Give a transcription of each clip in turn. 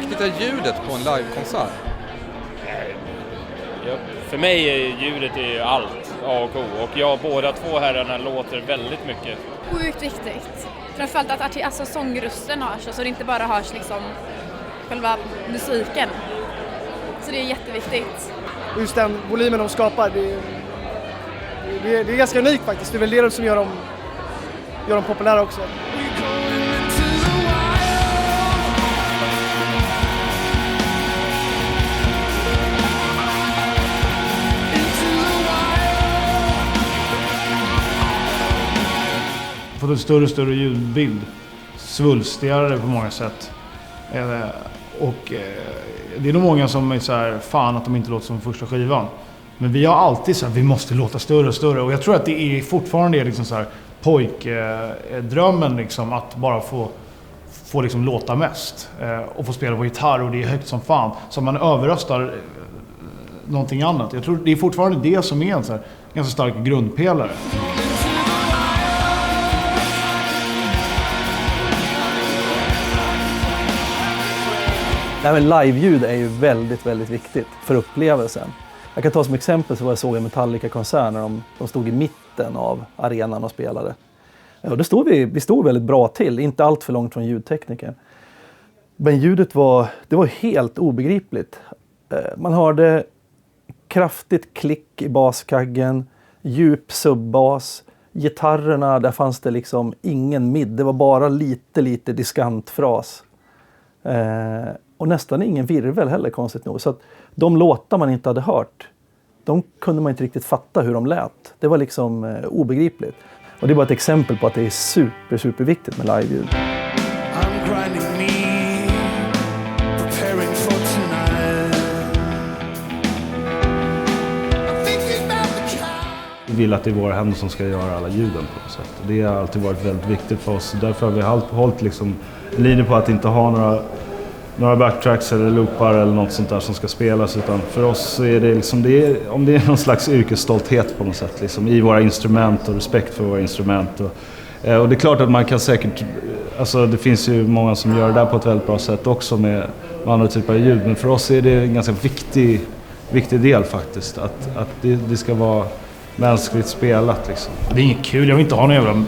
viktigt är ljudet på en livekonsert? Ja, för mig är ljudet allt, A och O. Och båda två herrarna låter väldigt mycket. Sjukt viktigt. Framförallt att alltså, sångrösten hörs, så det inte bara hörs liksom själva musiken. Så det är jätteviktigt. Just den volymen de skapar, det är ganska unikt faktiskt. Det är väl det som gör dem populära också. Fått en större och större ljudbild, svulstigare på många sätt. Och det är nog många som är så här, fan att de inte låter som första skivan. Men vi har alltid så här, vi måste låta större och större. Och jag tror att det är fortfarande liksom så här pojkdrömmen liksom, att bara få liksom låta mest. Och få spela på gitarr och det är högt som fan. Så man överröstar någonting annat. Jag tror det är fortfarande det som är en så här, ganska stark grundpelare. Nej, men live-ljud är ju väldigt, väldigt viktigt för upplevelsen. Jag kan ta som exempel så var jag såg en Metallica-konsert när de stod i mitten av arenan och spelade. Och då stod vi stod väldigt bra till, inte allt för långt från ljudtekniken. Men ljudet var helt obegripligt. Man hörde kraftigt klick i baskaggen, djup subbas. Gitarrerna, där fanns det liksom ingen mid, det var bara lite diskantfras. Och nästan ingen virvel heller, konstigt nog. Så att de låtar man inte hade hört, de kunde man inte riktigt fatta hur de lät. Det var liksom obegripligt. Och det är bara ett exempel på att det är superviktigt med live-ljud. Vi vill att det är våra händer som ska göra alla ljuden på något sätt. Det har alltid varit väldigt viktigt för oss. Därför har vi hållit liksom linje på att inte ha några backtracks eller loopar eller något sånt där som ska spelas, utan för oss så är det liksom om det är någon slags yrkesstolthet på något sätt liksom, i våra instrument och respekt för våra instrument och det är klart att man kan säkert, alltså det finns ju många som gör det där på ett väldigt bra sätt också med andra typer av ljud, men för oss är det en ganska viktig del faktiskt att det ska vara mänskligt spelat liksom. Det är inget kul, jag vill inte ha någon jävla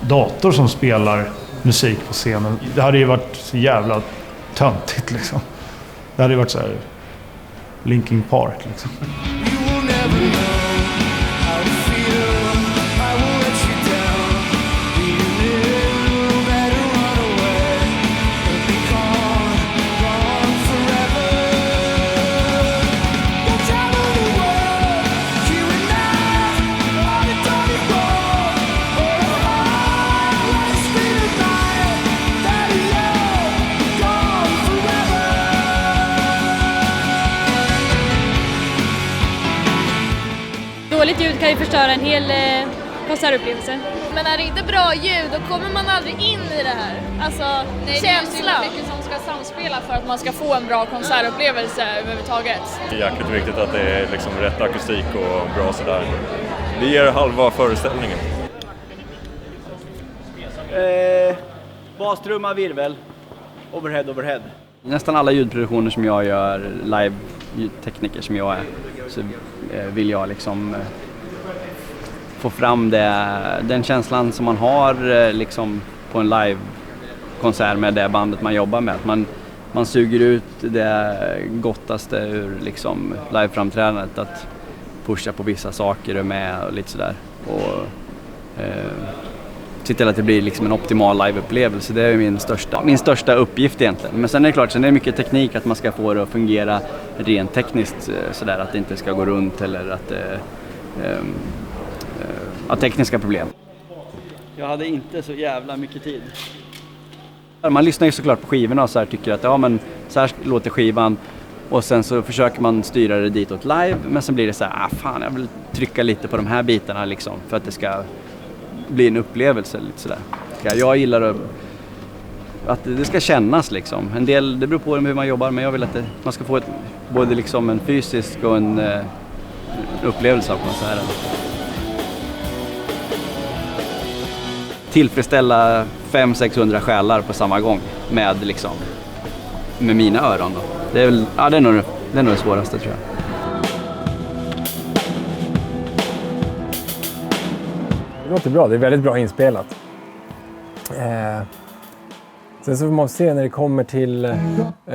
dator som spelar musik på scenen. Det hade ju varit så jävla töntigt liksom. Det hade ju varit så här Linkin Park liksom. Dåligt ljud kan ju förstöra en hel konsertupplevelse. Men är det inte bra ljud, då kommer man aldrig in i det här. Alltså, Nej, känslan. Det är mycket som ska samspela för att man ska få en bra konsertupplevelse överhuvudtaget. Det är jäkligt viktigt att det är liksom rätt akustik och bra sådär. Det ger halva föreställningen. Bastrumma, virvel, overhead. Nästan alla ljudproduktioner som jag gör, live-ljudtekniker som jag är, så vill jag liksom få fram den känslan som man har liksom på en live-konsert med det bandet man jobbar med. Man suger ut det gottaste ur liksom live-framträdandet, att pusha på vissa saker och med och lite sådär. Och se till att det blir liksom en optimal live-upplevelse. Det är min största uppgift egentligen. Men sen är det klart, sen är det mycket teknik, att man ska få det att fungera rent tekniskt sådär, att det inte ska gå runt eller att tekniska problem. Jag hade inte så jävla mycket tid. Man lyssnar ju såklart på skivorna och så här, tycker att ja, men så här låter skivan, och sen så försöker man styra det ditåt live, men sen blir det så här, fan, jag vill trycka lite på de här bitarna liksom, för att det ska bli en upplevelse lite sådär. Jag gillar att det ska kännas liksom. En del, det beror på hur man jobbar, men jag vill att man ska få både liksom en fysisk och en upplevelse av konserten. Tillfredsställa 500-600 själar på samma gång med liksom med mina öron då. Det är väl, ja, det är nog det svåraste tror jag. Det låter bra, det är väldigt bra inspelat. Sen så får man se när det kommer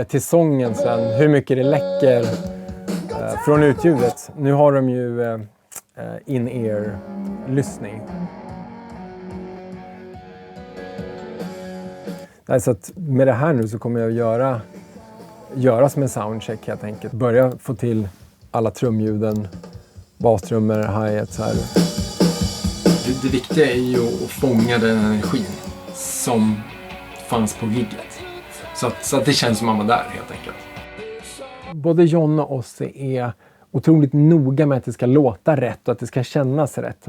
till sången sen, hur mycket det läcker från utljudet. Nu har de ju in-ear-lyssning. Så att med det här nu så kommer jag göra som en soundcheck helt enkelt. Börja få till alla trumljuden, bastrummor, hi-hats här. Det viktiga är ju att fånga den energin som fanns på gigget. Så att det känns som man var där helt enkelt. Både John och Ozzy är otroligt noga med att det ska låta rätt och att det ska kännas rätt.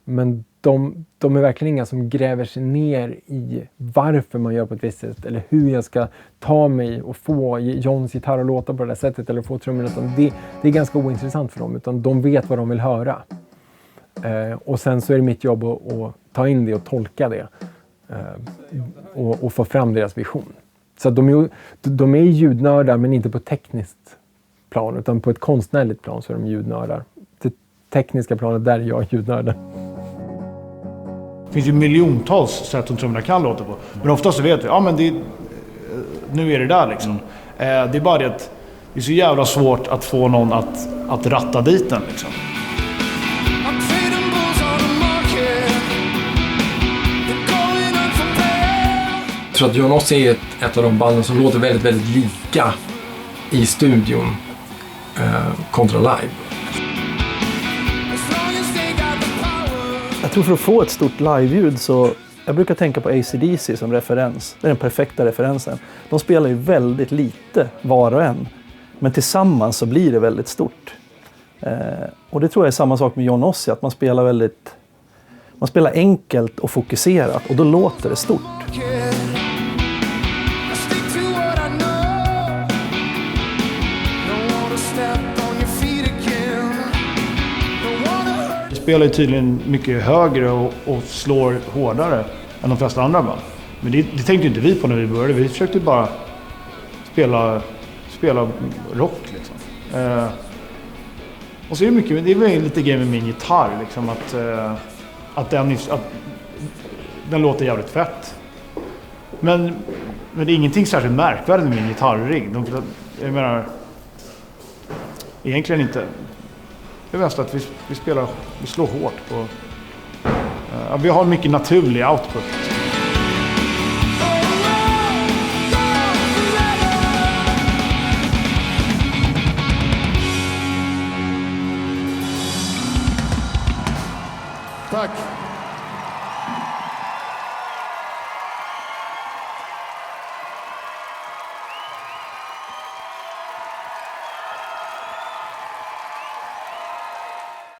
Men de är verkligen inga som gräver sig ner i varför man gör på ett visst sätt. Eller hur jag ska ta mig och få Johns gitarr att låta på det där sättet. Eller få trummorna. Det är ganska ointressant för dem. Utan de vet vad de vill höra. Och sen så är det mitt jobb att ta in det och tolka det. Och få fram deras vision. Så de är ljudnördar men inte på ett tekniskt plan. Utan på ett konstnärligt plan så är de ljudnördar. Det tekniska planet, där är jag ljudnördar. Det finns ju miljontals sätt som trummorna kan låta på. Men oftast så vet vi, men nu är det där liksom. Det är bara det att det är så jävla svårt att få någon att ratta dit den liksom. Jag tror att John Ozzy är ett av de banden som låter väldigt, väldigt lika i studion kontra live. Jag tror för att få ett stort live-ljud så... Jag brukar tänka på AC/DC som referens. Det är den perfekta referensen. De spelar ju väldigt lite var och en. Men tillsammans så blir det väldigt stort. Och det tror jag är samma sak med John Ozzy. Att man spelar enkelt och fokuserat. Och då låter det stort. Spelar ju tydligen mycket högre och slår hårdare än de flesta andra band. Men det tänkte inte vi på när vi började. Vi försökte bara spela rock liksom. Och så är det mycket, det är lite grej med min gitarr liksom, att den låter jävligt fett. Men det är ingenting särskilt märkvärdigt med min gitarrrigg. Jag menar egentligen inte. Det är mest att vi slår hårt på... vi har mycket naturlig output. Tack.